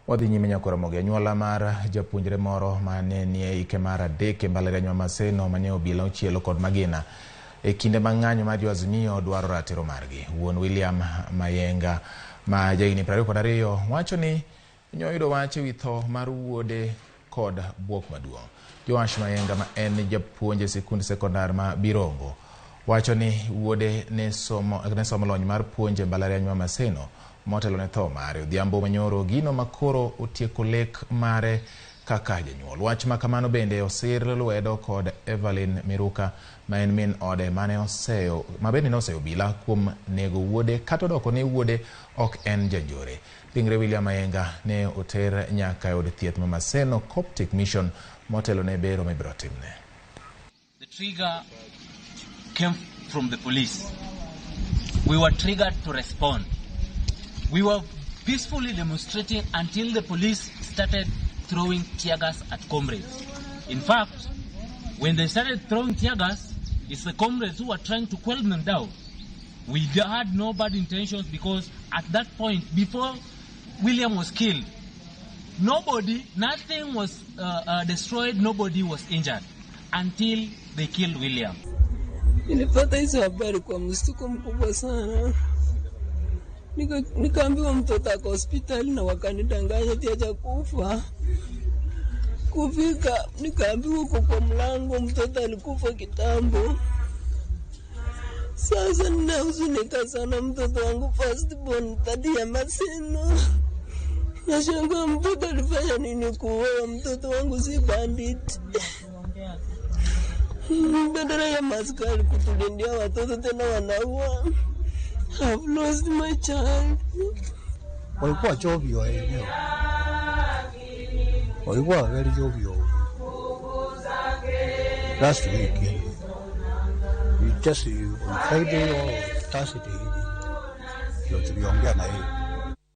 Wadhi nyime nyako Ramogi. Anyuola mar japuonjre moro mane nie ike mar adek e mbalariany ma Maseno mane obila ochielo kod magina e kinde mang'anyo mar Azimio dwaro ratiro margi. Wuon William Mayenga ma jahigni 22 wacho ni nyoyudo wach ewi tho mar wuode kod buok maduong'. Joash Mayenga ma en japuonj sikund sekondar ma Birongo wacho ni wuode ne somo lony mar puonj e mbalariany ma Maseno motelo ne tho mare. Odhiambo manyoro gino makoro otieko lek mare kaka janyuol. Wach ma kamano bende osir lwedo kod Evelyn Miruka ma en min ode mane bende noseyo obila kuom nego wuode kata doko ne wuode ok en janjore. Ringre William Mayenga ne oter nyaka e od thieth ma Maseno Coptic Mission motelo ne bero mibiro timne. The trigger came from the police. We were triggered to respond. We were peacefully demonstrating until the police started throwing tear gas at comrades. In fact, when they started throwing tear gas, it's the comrades who were trying to quell them down. We had no bad intentions because at that point, before William was killed, nothing was destroyed, nobody was injured until they killed William. Nilipata hizo habari kwa mshtuko mkubwa sana. Nikaambiwa mtoto ako hospitali na wakanidanganya ati hajakufa. Kufika nikaambiwa uko kwa mlango mtoto alikufa kitambo. Sasa ninahuzunika sana, mtoto wangu first born tadi ya Maseno. Nashangaa mtoto alifanya nini kuoa mtoto wangu, si bandit. Badala ya maskari kutulindia watoto tena wanaua. I've lost my child. Walikuwa jovyo eneo. Walikuwa very jovyo. Last week. Just on Friday or Thursday. Ndio tuliongea na yeye.